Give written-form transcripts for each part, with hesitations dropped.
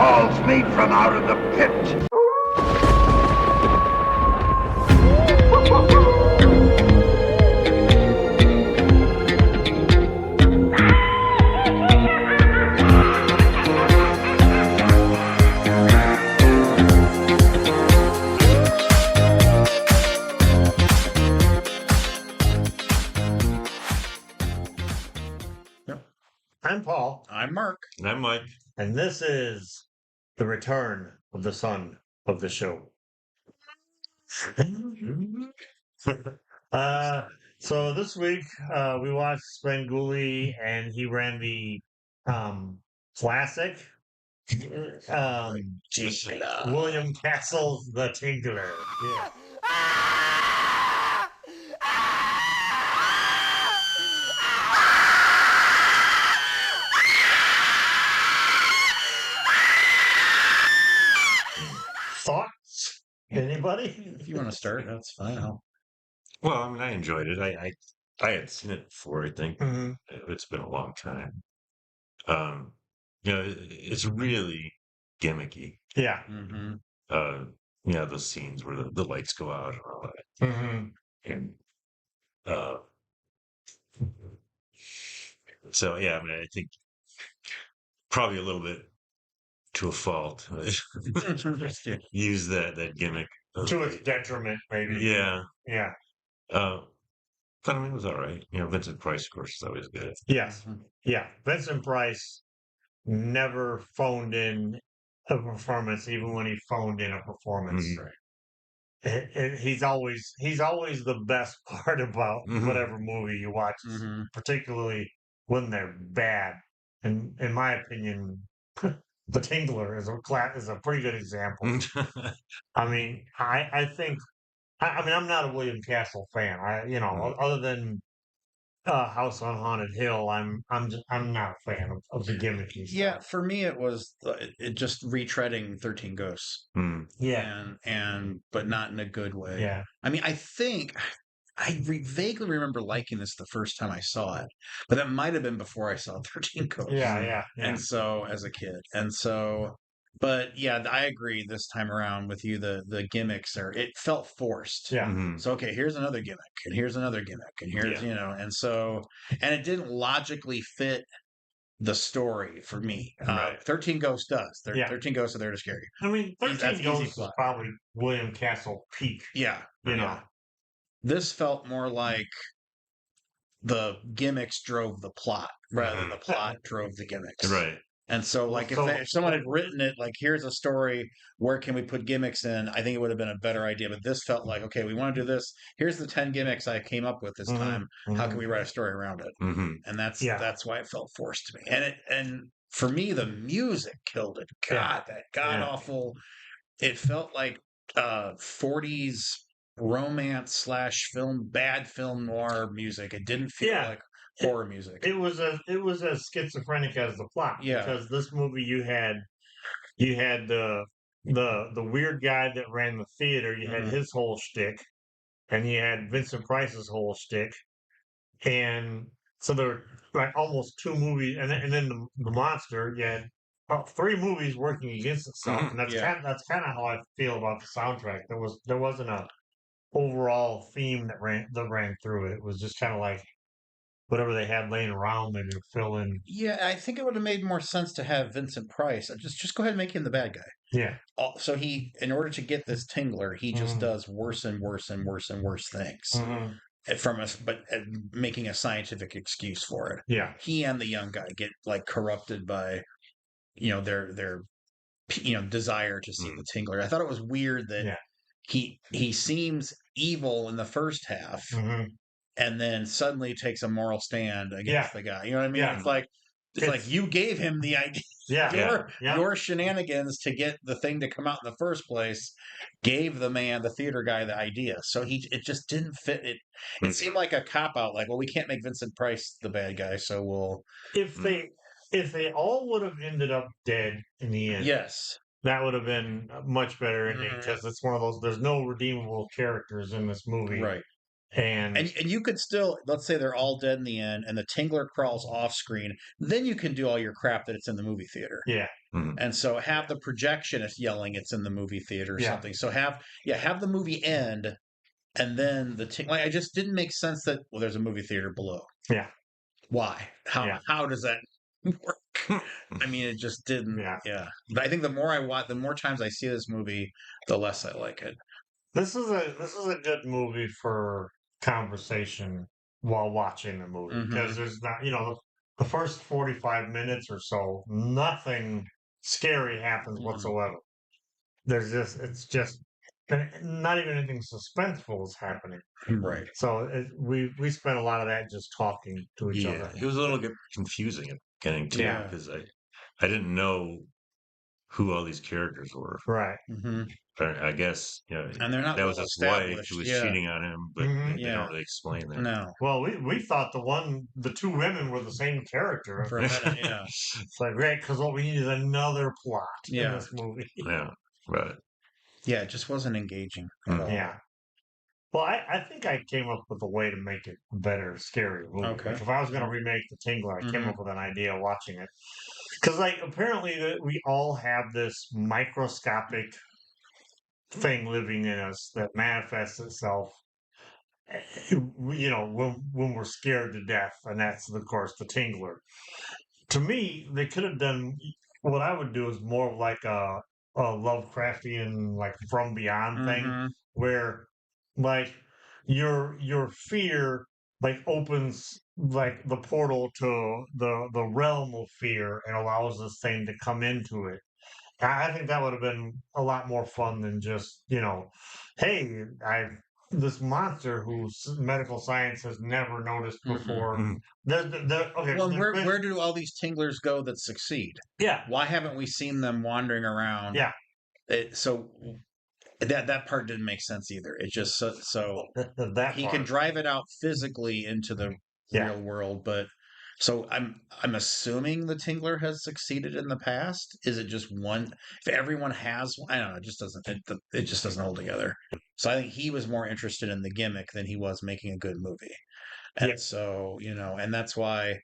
calls me from out of the pit. I'm Paul, I'm Mark. And I'm Mike. and this is the return of the son of the show. So this week we watched Svengoolie, and he ran the classic William Castle's The Tinkler. Yeah. Thoughts? Anybody? If you want to start, that's fine. Well, I mean, I enjoyed it. I had seen it before. I think Mm-hmm. it's been a long time. It's really gimmicky. Yeah. Mm-hmm. Those scenes where the lights go out and all that, Mm-hmm. and uh, so yeah. I mean, I think probably a little bit to a fault use that gimmick To its detriment, maybe. Yeah. Yeah. But I mean, it was all right. Vincent Price, of course, is always good. Yes. Yeah. Vincent Price never phoned in a performance, even when he phoned in a performance. Mhm. He's always the best part about Mhm. whatever movie you watch, Mm-hmm. particularly when they're bad. And in my opinion, The Tingler is a pretty good example. I mean, I think I mean, I'm not a William Castle fan. Other than House on Haunted Hill, I'm not a fan of the gimmicky Yeah, stuff. for me it was it just retreading 13 Ghosts. Mm. Yeah, And but not in a good way. yeah, I mean, I think vaguely remember liking this the first time I saw it, but that might have been before I saw 13 Ghosts. yeah. And so as a kid. But yeah, I agree this time around with you. The gimmicks it felt forced. Yeah. Mhm. So okay, here's another gimmick, and here's another gimmick, and here's and it didn't logically fit the story for me. Right. 13 Ghosts does. Yeah. 13 Ghosts are there to scare you. I mean, That's 13 easy Ghosts is plot. probably William Castle peak. Yeah, You know. yeah. This felt more like the gimmicks drove the plot rather than the plot drove the gimmicks. Right. And so, like, if someone had written it, like, here's a story, where can we put gimmicks in? I think it would have been a better idea. But this felt like, okay, we want to do this. Here's the 10 gimmicks I came up with this Mhm, time. How can mhm. we write a story around it? Mm-hmm. And that's Yeah. why it felt forced to me. And for me, the music killed it. God, that god awful. It felt like 40s romance / film, bad film noir music. It didn't feel Yeah. like horror music. It was as schizophrenic as the plot. Yeah. Because this movie you had the weird guy that ran the theater. You had Mhm. his whole shtick, and you had Vincent Price's whole shtick, and so there were like almost two movies, and then the monster. You had three movies working against itself, and Yeah. that's kind of how I feel about the soundtrack. There wasn't a overall theme that ran through it. It was just kind of like whatever they had laying around, maybe to fill in. Yeah, I think it would have made more sense to have Vincent Price. Just go ahead and make him the bad guy. Yeah, So he, in order to get this Tingler, he just Mhm. does worse and worse and worse and worse things Mhm. from us, but making a scientific excuse for it. yeah, He and the young guy get like corrupted by, their desire to see Mm. the Tingler. I thought it was weird that Yeah. he seems evil in the first half, Mhm. and then suddenly takes a moral stand against Yeah. the guy. You know what I mean? Yeah. It's like you gave him the idea. yeah, yeah. Your shenanigans to get the thing to come out in the first place gave the theater guy, the idea. So it just didn't fit. It seemed like a cop out. Like, well, we can't make Vincent Price the bad guy, so we'll. If they all would have ended up dead in the end, Yes. that would have been a much better ending, Mhm. because it's one of those. There's no redeemable characters in this movie, Right. And And you could still, let's say they're all dead in the end, and the Tingler crawls off screen. Then you can do all your crap that it's in the movie theater. yeah, Mhm. And so have the projectionist yelling it's in the movie theater or Yeah. something. So have the movie end, and then like I just didn't make sense that there's a movie theater below. yeah, Why? Yeah. How does that work? I mean, it just didn't. Yeah. But I think the more I watch, the more times I see this movie, the less I like it. This is a good movie for conversation while watching the movie because Mhm. there's not, the first 45 minutes or so, nothing scary happens Mhm. whatsoever. It's just not even anything suspenseful is happening. Right. So we spent a lot of that just talking to each Yeah, other. it was a little bit confusing at the beginning too, Yeah. because I didn't know who all these characters were. Right. Hmm. But I guess And they're not that well was his wife established. who was Yeah. cheating on him, but Mhm. they Yeah. don't really explain that. No. Well, we thought the two women were the same character. For a minute. Yeah. It's like, right, because what we need is another plot in Yeah. this movie. Yeah, but Yeah. It just wasn't engaging at all. Yeah. Well, I think I came up with a way to make it a better, scary movie. Okay. Like if I was going to remake The Tingler, I came Mhm. up with an idea watching it. Because, like, apparently we all have this microscopic thing living in us that manifests itself, when we're scared to death. And that's, of course, The Tingler. To me, they could have done what I would do is more of like a Lovecraftian, like From Beyond thing, Mhm. where like your fear like opens like the portal to the realm of fear and allows this thing to come into it. I think that would have been a lot more fun than just, hey, I've this monster whose medical science has never noticed Mhm. before. Mhm. Okay, Well, there's been- where do all these Tinglers go that succeed? yeah, Why haven't we seen them wandering around? yeah, So that part didn't make sense either. It just so that he part. can drive it out physically into the Yeah. real world, but so I'm assuming the Tingler has succeeded in the past. Is it just one? If everyone has, I don't know. It just doesn't. It just doesn't hold together. So I think he was more interested in the gimmick than he was making a good movie, and Yeah. so and that's why.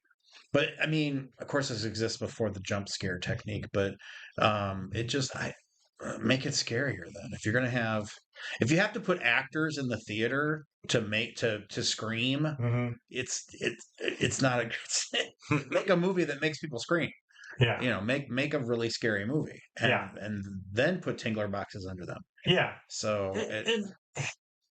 But I mean, of course, this exists before the jump scare technique, but it just I make it scarier then. If you have to put actors in the theater to make to scream, Hmm. it's not a good make a movie that makes people scream. Yeah. Make a really scary movie, and Yeah. and then put Tingler boxes under them. Yeah. So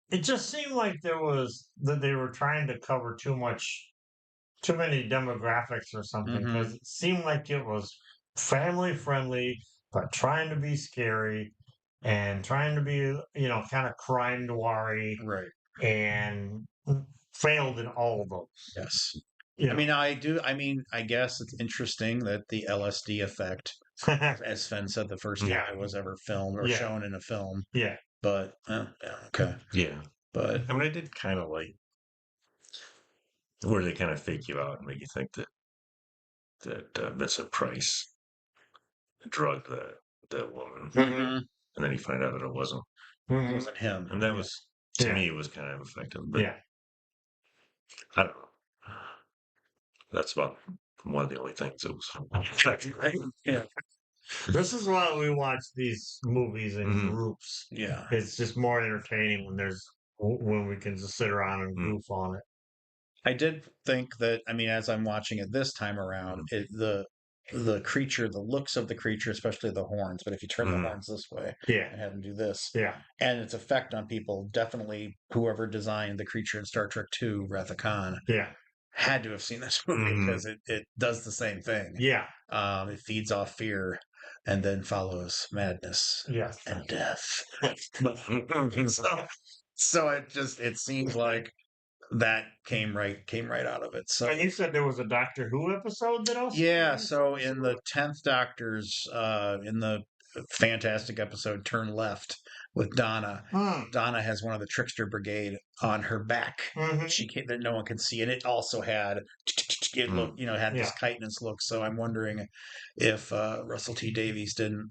It just seemed like that they were trying to cover too many demographics or something Mhm. because it seemed like it was family friendly, but trying to be scary and trying to be, kind of crime noir right, and failed in all of those. yes. You I mean, I guess it's interesting that the LSD effect, as Sven said, the first time Yeah. it was ever filmed or Yeah. shown in a film. Yeah. But yeah, okay. yeah. But I mean, I did kind of like where they kind of fake you out and make you think that Vincent Price drugged that woman, mhm, and then you find out that it wasn't, it Mhm. wasn't him. and that was to Yeah. me it was kind of effective. But Yeah. I don't know. That's about one of the only things that was effective. Yeah, This is why we watch these movies in Mhm. groups. yeah. It's just more entertaining when we can just sit around and Mm. goof on it. I did think that. I mean, as I'm watching it this time around, the creature, the looks of the creature, especially the horns. But if you turn the Mhm. horns this way Yeah. and have them do this, Yeah. and its effect on people, definitely whoever designed the creature in Star Trek II, Wrath of Khan, Yeah. had to have seen this movie Mhm. because it does the same thing. Yeah. It feeds off fear and then follows madness Yes. and death. So it seems like that came right out of it. So And you said there was a Doctor Who episode that also. yeah, so in the 10th Doctor's in the fantastic episode Turn Left with Donna, Donna has one of the Trickster Brigade on her back. Mhm. She can't, that no one can see, and it also had it looked, had this chitinous look. So I'm wondering if Russell T Davies didn't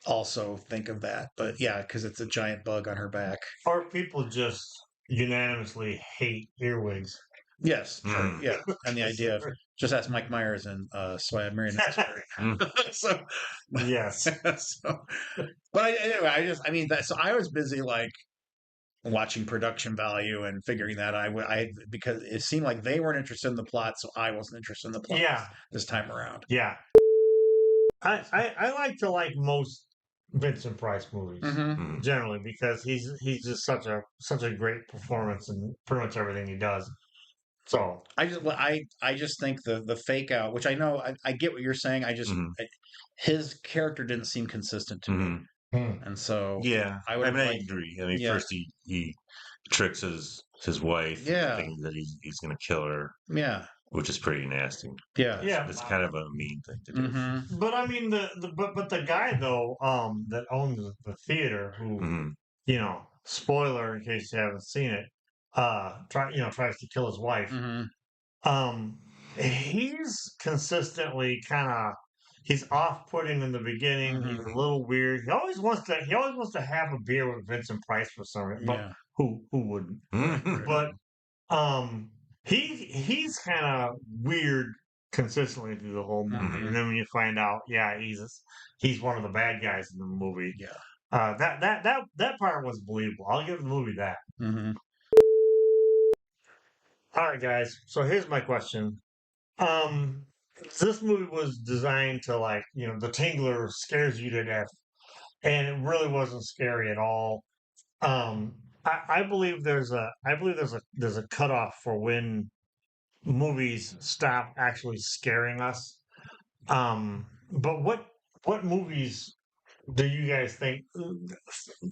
also think of that, but yeah, because it's a giant bug on her back. Or people just unanimously hate earwigs. Yes, sure, Mm. yeah, and the idea of just ask Mike Myers and So I Married an Asparagus. So, Yes. so, but anyway, I mean, so I was busy like watching production value and figuring that because it seemed like they weren't interested in the plot, so I wasn't interested in the plot Yeah. this time around. Yeah. I like to like most Vincent Price movies Mm-hmm. generally because he's just such a great performance in pretty much everything he does. So I just think the fake out, which I know I get what you're saying. His character didn't seem consistent to me, and so Yeah, I would I have mean, I liked. agree. I mean, Yeah. first he tricks his wife, Yeah. thinking that he's going to kill her, Yeah, which is pretty nasty. yeah, yeah, It's kind of a mean thing to do. mm-hmm. but I mean but the guy though that owns the theater who Mhm. spoiler in case you haven't seen it tries to kill his wife. Mm-hmm. He's consistently he's off-putting in the beginning. He's a little weird. He always wants to have a beer with Vincent Price for some reason. But Yeah. who wouldn't? Mhm. But he's kind of weird consistently through the whole movie. And then when you find out, yeah, he's one of the bad guys in the movie. Yeah. That part was believable. I'll give the movie that. Mm-hmm. All right, guys. So here's my question. This movie was designed to the Tingler scares you to death, and it really wasn't scary at all. I believe there's a cutoff for when movies stop actually scaring us. But what movies do you guys think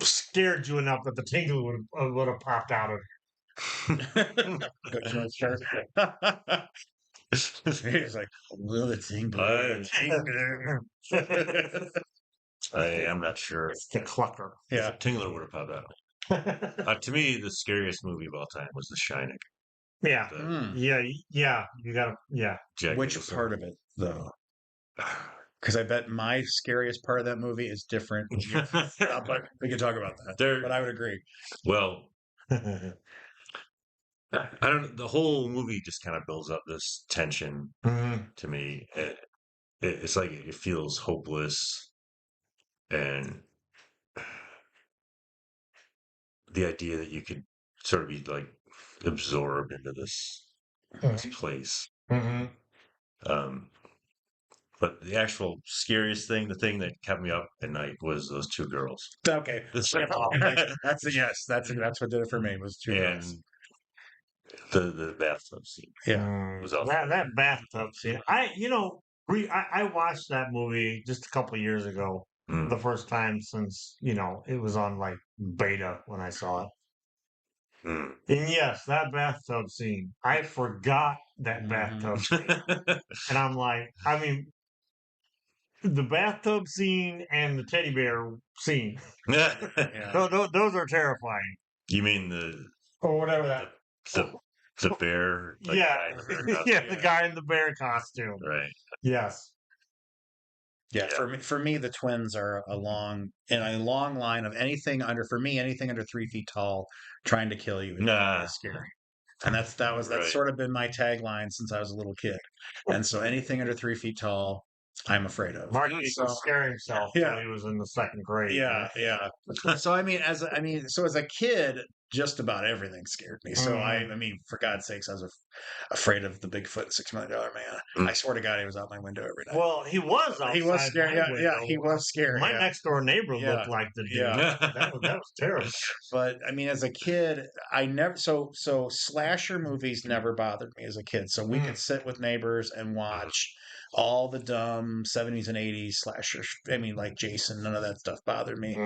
scared you enough that the Tingler would have popped out of? Good choice, sure. He's like, will the Tingler? I'm not sure. It's the Clucker. Yeah. Tingler would have popped out. To me, the scariest movie of all time was The Shining. Yeah. Mm. Yeah. You gotta. Yeah. Jack Which Nicholson. part of it, though? Because I bet my scariest part of that movie is different. But we can talk about that. But I would agree. Well, I don't. The whole movie just kind of builds up this tension to me. It's like it feels hopeless, and the idea that you could sort of be like absorbed into this place. But the actual scariest thing, the thing that kept me up at night, was those two girls. Okay. That's a yes. That's what did it for me was two And girls. the bathtub scene. Yeah. Was awful. That bathtub scene. I watched that movie just a couple years ago. The first time since it was on like beta when I saw it. And yes, that bathtub scene. I forgot that bathtub scene, and I'm like, I mean, the bathtub scene and the teddy bear scene. Yeah. Those are terrifying. You mean the Or whatever that. the bear? Like, Yeah, guy in the bear costume? yeah, the guy in the bear costume. Right. Yes. Yeah, for me, the twins are in a long line of anything under 3 feet tall, trying to kill you is scary. And that's Right. sort of been my tagline since I was a little kid. And so anything under 3 feet tall, I'm afraid of. Mark used to scare himself when he was in the second grade. Yeah, yeah. So as a kid, just about everything scared me. So I mean, for God's sakes, I was afraid of the Bigfoot and $6 Million Man. I swear to God, he was out my window every night. Well, he was outside. He was scary. my Yeah, window. he was scary. My next door neighbor looked like the dude. Yeah. That was terrible. But I mean, as a kid, I never so slasher movies never bothered me as a kid. So we could sit with neighbors and watch all the dumb 70s and 80s slashers. I mean, like Jason, none of that stuff bothered me.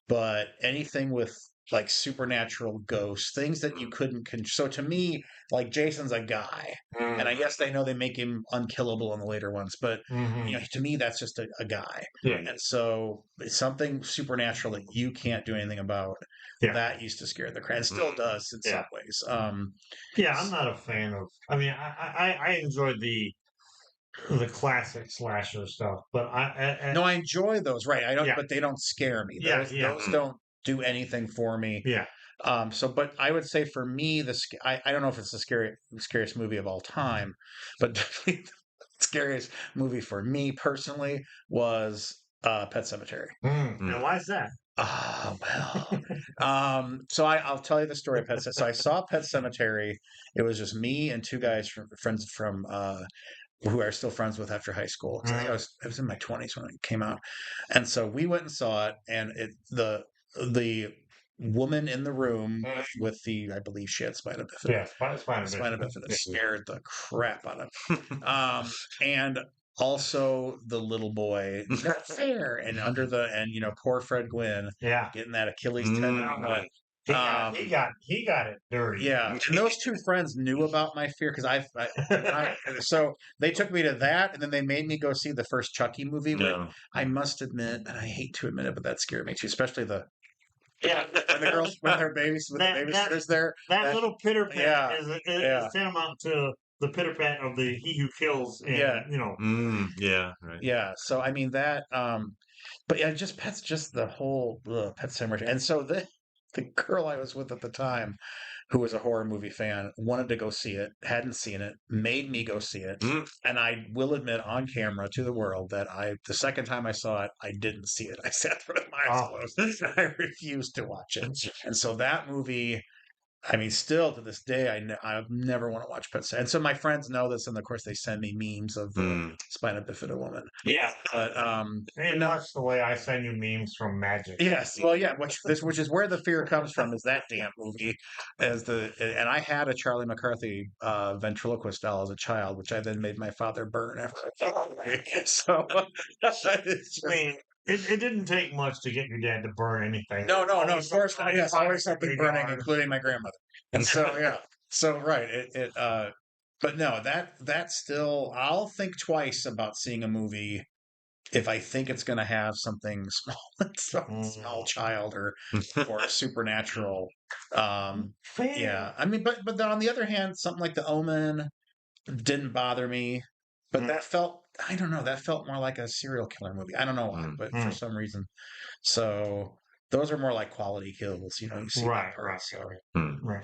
But anything with like supernatural ghosts, things that you couldn't control. So to me, like Jason's a guy, and I guess they know they make him unkillable in the later ones, but to me that's just a guy. Yeah. And so it's something supernatural that you can't do anything about. Yeah. That used to scare the crowd. It still does in some ways. Yeah, I'm not a fan of. I mean, I enjoyed the classic slasher stuff, but I enjoy those. Right, I don't, Yeah. but they don't scare me. Yeah, Those don't do anything for me. Yeah. But I would say for me, I don't know if it's the scariest movie of all time, but definitely the scariest movie for me personally was Pet Sematary. And why is that? Ah, well. So I'll tell you the story of Pet Sematary. So I saw Pet Cemetery. It was just me and two guys friends from who are still friends with after high school. 'Cause I think I was in my 20s when it came out. And so we went and saw it, and the woman in the room with I believe she had spina bifida. Yeah, Spina bifida scared the crap out of me. And also the little boy, not fair, and poor Fred Gwynn Yeah. getting that Achilles tendon. He got it dirty. Yeah, and those two friends knew about my fear because so they took me to that, and then they made me go see the first Chucky movie. Which No. I must admit, and I hate to admit it, but that scared me too, especially when the girls with their babies with the babysitters there. That little pitter pat yeah, is tantamount to the pitter pat of the He Who Kills. Yeah. Yeah. Right. Yeah, so I mean that, but yeah, just the whole Pet Sematary, and so the girl I was with at the time, who was a horror movie fan, wanted to go see it, hadn't seen it, made me go see it, and I will admit on camera to the world that the second time I saw it, I didn't see it. I sat there with my eyes closed. I refused to watch it, and so that movie. I mean, still to this day, I never want to watch Pet Sematary. And so my friends know this, and of course they send me memes of the spina bifida woman. Yeah, but much the way I send you memes from Magic. Yes, well, yeah, which is where the fear comes from, is that damn movie. And I had a Charlie McCarthy ventriloquist doll as a child, which I then made my father burn after. So it's just, I mean, it didn't take much to get your dad to burn anything. No, of course not. Yes, always something burning, including my grandmother. And so, yeah. So, right. But no, that's still, I'll think twice about seeing a movie if I think it's going to have something small, small child or supernatural. Yeah. I mean, but then on the other hand, something like The Omen didn't bother me, but that felt, I don't know, that felt more like a serial killer movie. I don't know why, but for some reason. So those are more like quality kills, you see Right, that part. right, So right.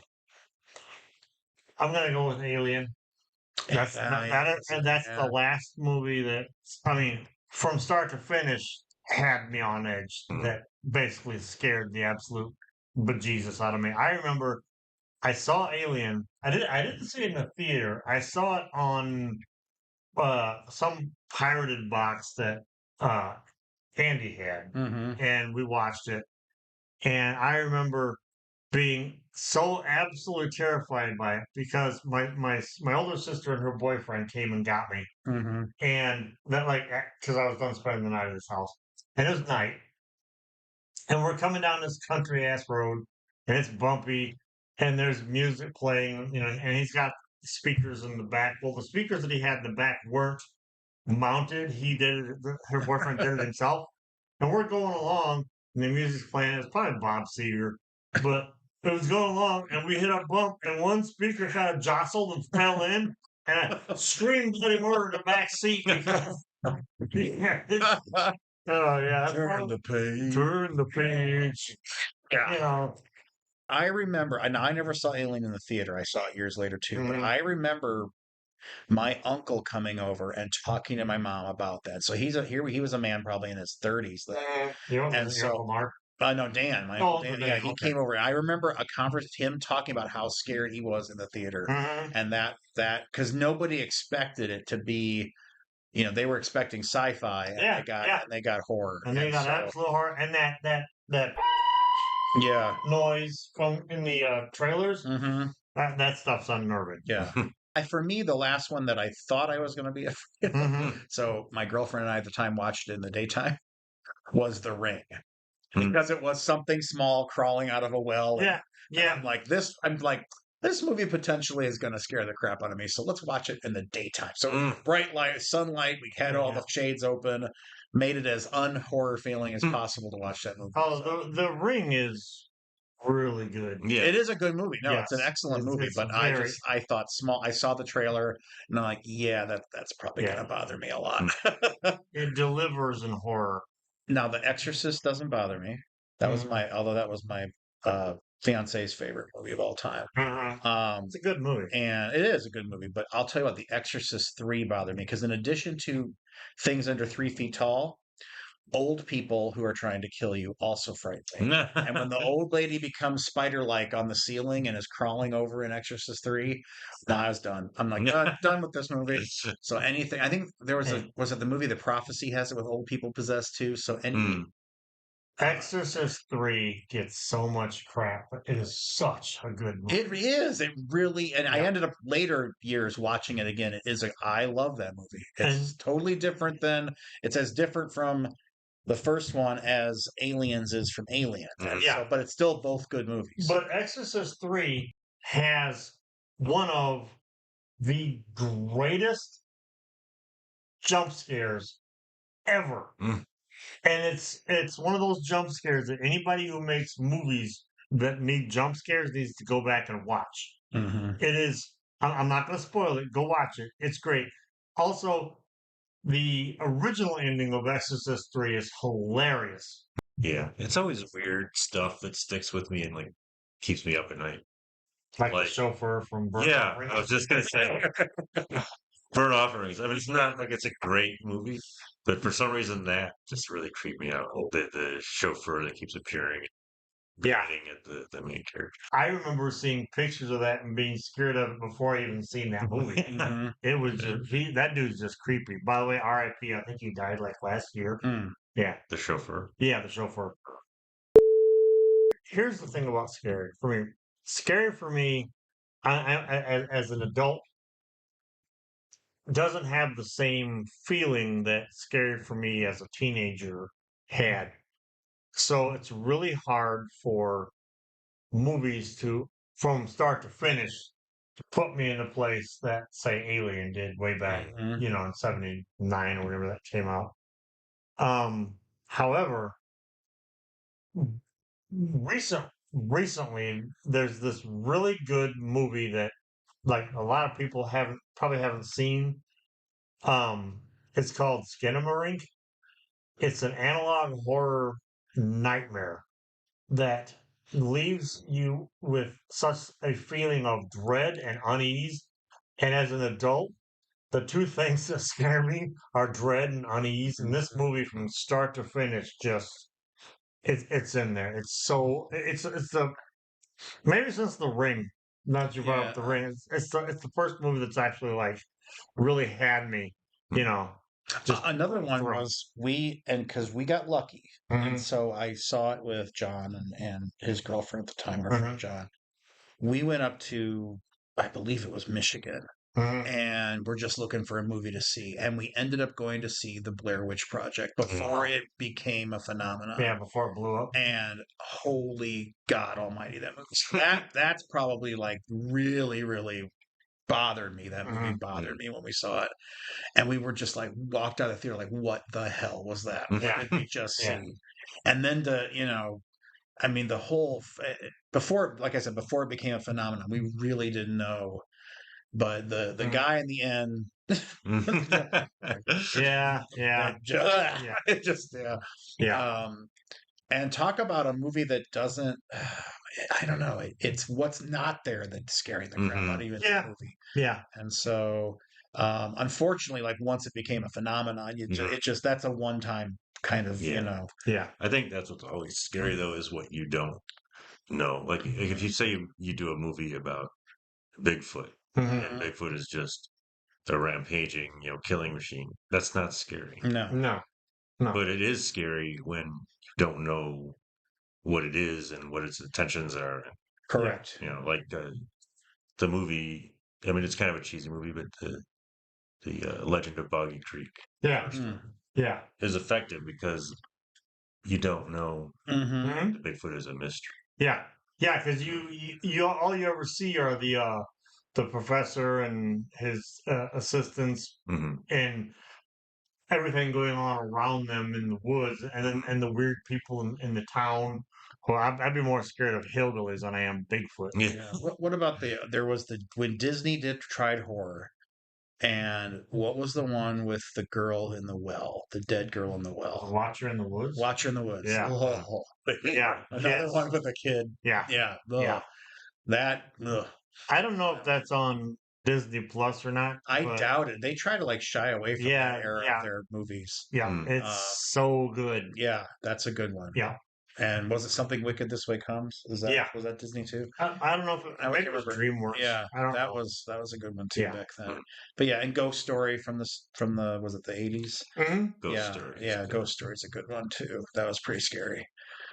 I'm gonna go with Alien. That's the last movie that, I mean, from start to finish, had me on edge. That basically scared the absolute bejesus out of me. I remember I saw Alien. I didn't see it in the theater. I saw it on some pirated box that Andy had, and we watched it. And I remember being so absolutely terrified by it because my older sister and her boyfriend came and got me, and that because I was done spending the night at his house, and it was night, and we're coming down this country ass road, and it's bumpy, and there's music playing, and he's got speakers in the back. Well, the speakers that he had in the back weren't mounted. He did it. Her boyfriend did it himself, and we're going along, and the music's playing. It's probably Bob Seger, but it was going along, and we hit a bump, and one speaker kind of jostled and fell in, and I screamed bloody murder in the back seat because. Oh yeah, turn the page. Turn the page. Yeah. I remember, and I never saw Alien in the theater. I saw it years later too. But I remember my uncle coming over and talking to my mom about that. So he was a man probably in his 30s. And so Mark. No, Dan, my uncle Dan. Yeah, he came over. I remember him talking about how scared he was in the theater, and that because nobody expected it to be. They were expecting sci-fi, and they got horror, and they got absolute horror, and that noise from in the trailers. That stuff's unnerving. Yeah. For me, the last one that I thought I was going to be afraid of, so my girlfriend and I at the time watched it in the daytime, was The Ring, because it was something small crawling out of a well. And I'm like this movie potentially is going to scare the crap out of me. So let's watch it in the daytime. So bright light, sunlight. We had all the shades open, made it as unhorror feeling as possible to watch that movie. Oh, the Ring is really good. Yeah, it is a good movie. No, it's an excellent movie. But I thought small. I saw the trailer, and I'm like, yeah, that's probably going to bother me a lot. It delivers in horror. Now, The Exorcist doesn't bother me. That was my fiance's favorite movie of all time. It's a good movie. And it is a good movie, but I'll tell you what, The Exorcist 3 bothered me because in addition to things under 3 feet tall, old people who are trying to kill you also frighten me. And when the old lady becomes spider-like on the ceiling and is crawling over in Exorcist 3, I was done. I'm like, done with this movie. So anything, I think there was was it the movie The Prophecy has it with old people possessed too? So any Exorcist 3 gets so much crap, but it is such a good movie. It is. It really, and I Yeah. ended up later years watching it again. It is I love that movie. It's totally different than, it's as different from the first one as Aliens is from Alien. Yeah. But it's still both good movies. But Exorcist 3 has one of the greatest jump scares ever. And it's one of those jump scares that anybody who makes movies that need jump scares needs to go back and watch. It is, I'm not going to spoil it. Go watch it. It's great. Also, the original ending of Exorcist 3 is hilarious. Yeah, it's always weird stuff that sticks with me and like keeps me up at night. Like the chauffeur from Burnt Yeah, Offerings. I was just gonna say Burnt Offerings. I mean, it's not like it's a great movie, but for some reason that just really creeped me out. The chauffeur that keeps appearing, Yeah. pointing at the main character. I remember seeing pictures of that and being scared of it before I even seen that movie. It was just that dude's just creepy. By the way, R.I.P. I think he died like last year. Yeah, The chauffeur. yeah, the chauffeur. Here's the thing about scary for me. Scary for me, as an adult, doesn't have the same feeling that scary for me as a teenager had. So it's really hard for movies to, from start to finish, to put me in a place that, say, Alien did way back, in '79 or whatever that came out. However, recently there's this really good movie that like a lot of people probably haven't seen. It's called Skinamarink. It's an analog horror nightmare that leaves you with such a feeling of dread and unease. And as an adult, the two things that scare me are dread and unease. And this movie, from start to finish, just it's in there. It's the maybe since The Ring. Not you brought up The Ring. It's the first movie that's actually like really had me. Just another one thrown. was because we got lucky, and Mhm. so I saw it with John and his girlfriend at the time, our friend Mhm. John. We went up to, I believe it was Michigan, Mhm. and we're just looking for a movie to see, and we ended up going to see the Blair Witch Project before it became a phenomenon. Yeah, before it blew up. And holy God Almighty, that movie! That's probably like really, really bothered me. That movie bothered me when we saw it, and we were just like walked out of the theater like, what the hell was that? What did we just see? Yeah. And then I mean, the whole before, like I said, before it became a phenomenon, we really didn't know. But the guy in the end, Yeah, yeah, it just yeah. and talk about a movie that doesn't. I don't know. It's what's not there that's scaring the crap out of you in the movie. Yeah. And so, unfortunately, like once it became a phenomenon, it just that's a one time kind of Yeah. I think that's what's always scary though is what you don't know. Like if you say you do a movie about Bigfoot and Bigfoot is just a rampaging, killing machine, that's not scary. No. But it is scary when you don't know what it is and what its intentions are. Correct. Like the movie. I mean, it's kind of a cheesy movie, but the Legend of Boggy Creek. Yeah. Yeah. Is effective because you don't know that Bigfoot is a mystery. Yeah. Yeah, because you all you ever see are the professor and his assistants and everything going on around them in the woods, and the weird people in the town. Well, I'd be more scared of hillbillies than I am Bigfoot. Yeah. What about when Disney tried horror? And what was the one with the girl in the well, the dead girl in the well? Watcher in the Woods. Watcher in the Woods. Yeah. Oh, Yeah. another Kids. one with a kid. Yeah. Yeah. Yeah. Ugh. That. Ugh. I don't know if that's on Disney Plus or not. I but doubt it. They try to like shy away from Yeah, that era yeah. of their movies. Yeah, it's so good. Yeah, that's a good one. Yeah. And was it Something Wicked This Way Comes? Yeah. Was that Disney too? I don't know if I maybe it was remember. DreamWorks. Yeah, I don't that know. was a good one too Yeah. back then. But yeah, and Ghost Story from the was it the 80s? Mhm. Ghost Story. Yeah, Ghost Story's a good one too. That was pretty scary.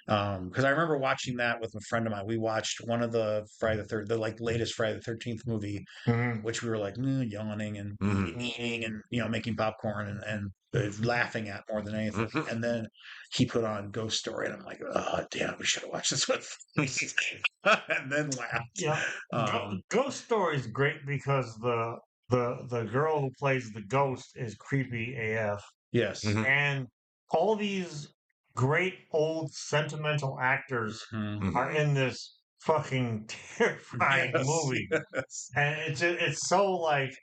Because I remember watching that with a friend of mine. We watched one of the the like latest Friday the 13th movie, Mhm. which we were like yawning and Mhm. eating and making popcorn and laughing at more than anything. Mhm. And then he put on Ghost Story, and I'm like, oh damn, we should have watched this with, and then laughed. Yeah. Ghost Story is great because the girl who plays the ghost is creepy AF, Yes. Mhm. and all these great old sentimental actors Mhm. are in this fucking terrifying Yes, movie, yes. and it's so like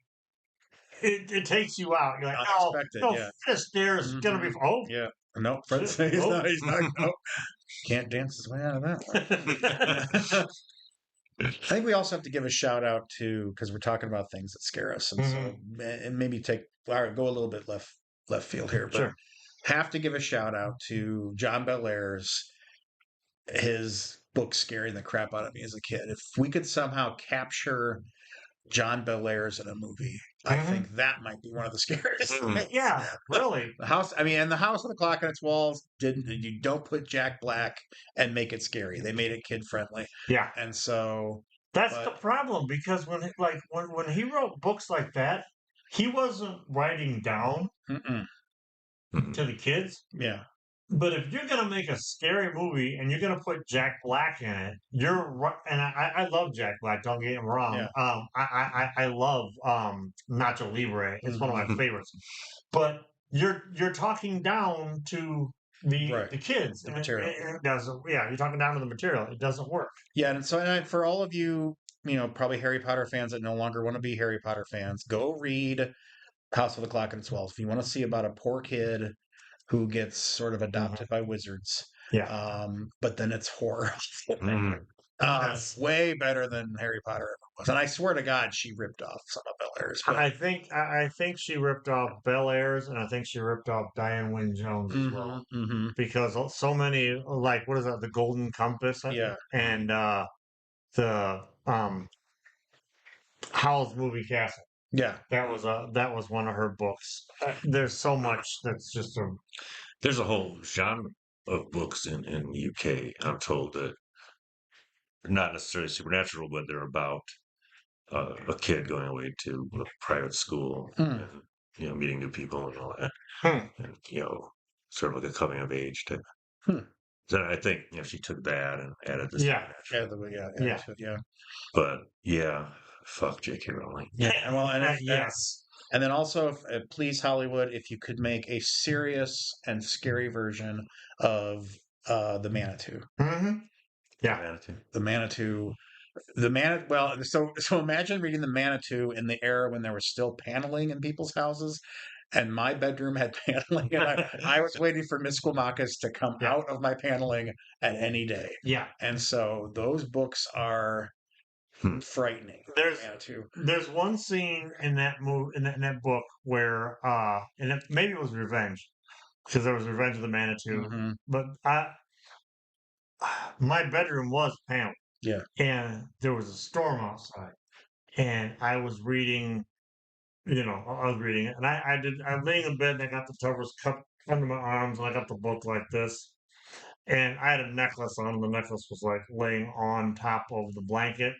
it takes you out. You're like, no, Unexpected, no, yeah. this there's gonna be oh. Yeah. Nope. Fred Shit, he's nope. not. He's not. Nope. Can't dance his way out of that one. I think we also have to give a shout out to because we're talking about things that scare us, and so and maybe go a little bit left field here, but Sure. have to give a shout out to John Belair's his book scaring the crap out of me as a kid. If we could somehow capture John Belair's in a movie, I think that might be one of the scariest things. Yeah, really. The house, I mean, and the house with the clock on its walls didn't. You don't put Jack Black and make it scary. They made it kid friendly, Yeah. and so That's the problem because when he wrote books like that, he wasn't writing down to the kids. yeah, But if you're gonna make a scary movie and you're gonna put Jack Black in it, you're right. And I love Jack Black. Don't get me wrong. Yeah. I love Nacho Libre. It's one of my favorites. But you're talking down to the kids. The material. It doesn't. Yeah, you're talking down to the material. It doesn't work. yeah, and so for all of you, probably Harry Potter fans that no longer want to be Harry Potter fans, go read House with the Clock on its Walls. If you want to see about a poor kid who gets sort of adopted by wizards. Yeah. But then it's horror. Yes. Way better than Harry Potter ever was. And I swear to God, she ripped off some of Belair's. I think she ripped off Belair's, and I think she ripped off Diane Wynne Jones as well. Because so many, like what is that, the Golden Compass? Yeah. And the Howl's Moving Castle. Yeah. That was one of her books. There's so much that's just There's a whole genre of books in UK. I'm told that not necessarily supernatural, but they're about a kid going away to a private school and meeting new people and all that, and sort of like a coming of age type. So I think she took that and added this. Yeah. Yeah. But yeah, fuck J.K. Rowling. Yeah. Well, and yes. And then also, please Hollywood, if you could make a serious and scary version of the Manitou. Yeah. The Manitou. Well, so imagine reading the Manitou in the era when there was still paneling in people's houses, and my bedroom had paneling, and I was waiting for Miss Squamacus to come out of my paneling at any day. Yeah. And so those books are frightening. There's one scene in that that book where maybe it was Revenge, because there was Revenge of the Manitou, but my bedroom was paneled. Yeah. And there was a storm outside. And I was reading, I was reading it. And I'm laying in bed and I got the covers cupped under my arms and I got the book like this. And I had a necklace on. The necklace was like laying on top of the blanket.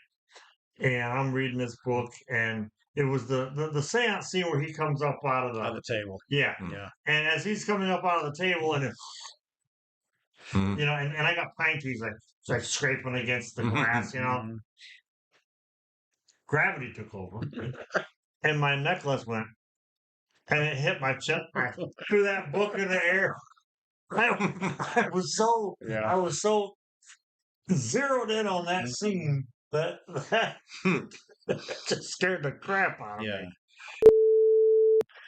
And I'm reading this book and it was the seance scene where he comes up out of the table. Yeah. Yeah. And as he's coming up out of the table and and I got pine trees like scraping against the grass, Gravity took over. And my necklace went and it hit my chest. I threw that book in the air. I was so zeroed in on that scene that just scared the crap out of me.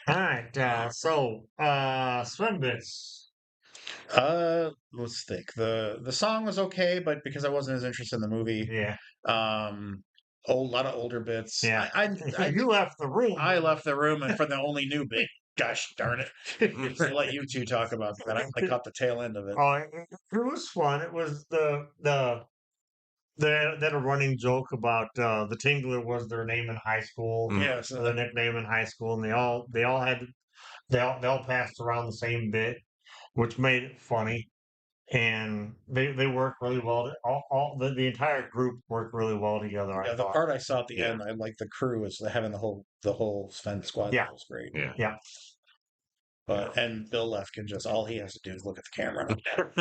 All right. Swim bits. Let's think. The song was okay, but because I wasn't as interested in the movie, Yeah. a lot of older bits. Yeah. I You left the room. I left the room and for the only new bit. Gosh darn it! I'll let you two talk about that. I only caught the tail end of it. Oh, it was fun. It was that a running joke about the Tingler was their name in high school, Yeah, or so their nickname in high school, and they all passed around the same bit, which made it funny. And they worked really well. The entire group worked really well together. I yeah, the thought. part I saw at the Yeah. end, I like the crew is having the whole Sven squad. Yeah. That was great. Yeah. Yeah. But and Bill Lefkin just all he has to do is look at the camera.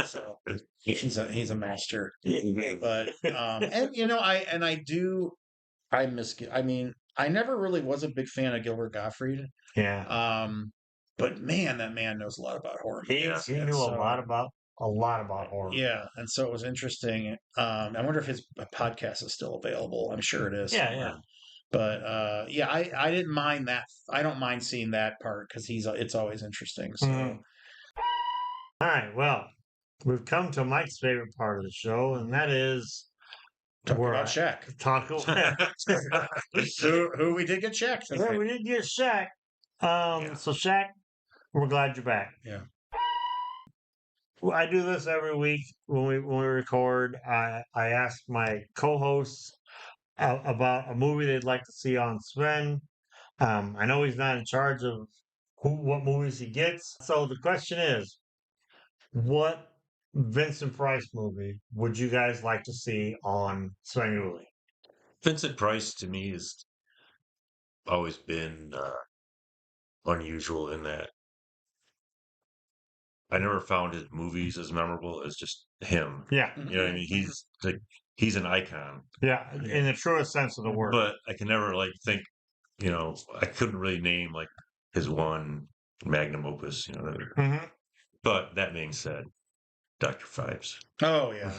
So he's a master. But and I miss I mean I never really was a big fan of Gilbert Gottfried. Yeah. But man, that man knows a lot about horror movies. He And knew so, a lot about horror. yeah, and so it was interesting. I wonder if his podcast is still available. I'm sure it is. Yeah, somewhere. yeah. But yeah, I didn't mind that. I don't mind seeing that part because it's always interesting. So Mhm. All right. Well, we've come to Mike's favorite part of the show, and that is talk where about I Shaq. talk about. Who we did get Shaq Yeah, tonight. we did get Shaq. So Shaq, we're glad you're back. Yeah. Well, I do this every week when we record. I ask my co-hosts about a movie they'd like to see on Sven. I know he's not in charge of what movies he gets. So the question is, what Vincent Price movie would you guys like to see on Sven Uli? Vincent Price to me has always been unusual in that I never found his movies as memorable as just him. Yeah, You know what I mean? He's an icon, yeah, in the truest sense of the word. but I can never like think. I couldn't really name like his one magnum opus. Mhm. But that being said, Dr. Fives. Oh yeah,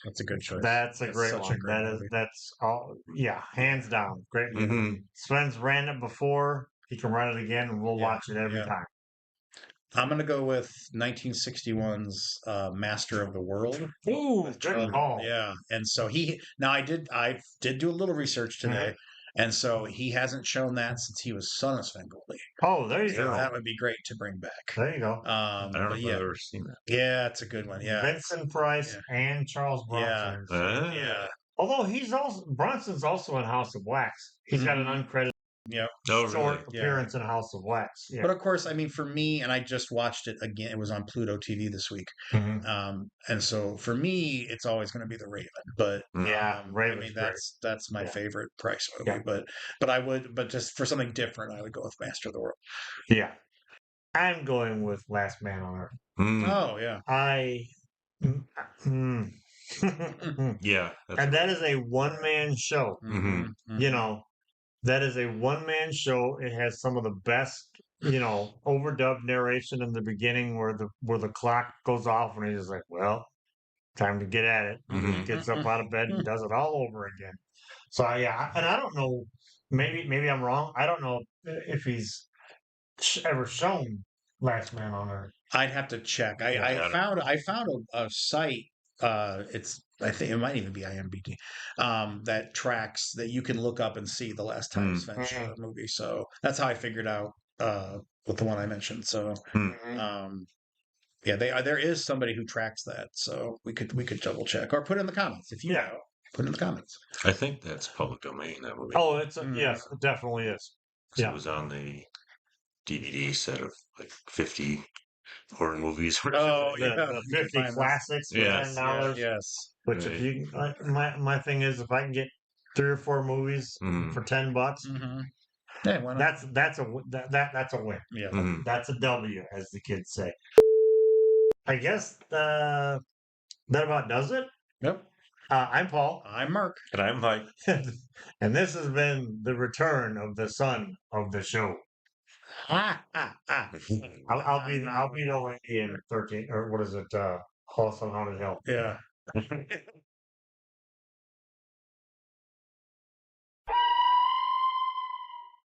that's a good choice. That's a That's great such one. a great movie. That's all. Yeah, hands down, great movie. Mhm. Sven's ran it before. He can run it again, and we'll Yeah, watch it every yeah. time. I'm gonna go with 1961's Master of the World. Ooh, With good call. Yeah, and so I did do a little research today, and so he hasn't shown that since he was son of Svengoolie. Oh, there you So go. that would be great to bring back. There you go. I don't know But if yeah, I've ever seen that. yeah, it's a good one. Yeah, Vincent Price yeah. and Charles Yeah. Bronson. Ah. yeah, Although Bronson's also in House of Wax. He's got an Mhm. uncredited yeah. Oh, short really? Yeah. appearance in House of Wax. Yeah. But of course, I mean, for me, and I just watched it again. It was on Pluto TV this week. Mhm. And so for me, it's always going to be The Raven. But Yeah, I Raven's mean, great. that's my Yeah. favorite Price movie. Yeah. But just for something different, I would go with Master of the World. Yeah. I'm going with Last Man on Earth. Mm. Oh yeah, Yeah. And that is a one-man show. Mhm. You know, that is a one-man show. It has some of the best, overdubbed narration in the beginning where the clock goes off and he's just like, well, time to get at it. And he Mhm. gets up out of bed and does it all over again. So yeah, and I don't know, maybe I'm wrong. I don't know if he's ever shown Last Man on Earth. I'd have to check. Yeah, I found a site. I think it might even be IMDb that tracks that you can look up and see the last time Sven showed a movie. So that's how I figured out with the one I mentioned. So yeah, there is somebody who tracks that. So we could double check or put it in the comments if you know. Put it in the comments. I think that's public domain, that movie. Oh, yes, it definitely is. 'Cause Yeah. it was on the DVD set of like 50 horror movies. Oh, The, yeah. the you can 50 find this. classics for Yes, $10. Yes. Which if you my thing is if I can get 3 or 4 movies Mhm. for $10, Mm-hmm. Yeah, why not? that's a win. Yeah. Mhm. That's a W, as the kids say. I guess that about does it. Yep. I'm Paul, I'm Mark. And I'm like, and this has been the return of the son of the show. I'll be the lady in 13 or what is it? House on Haunted Hill. Yeah.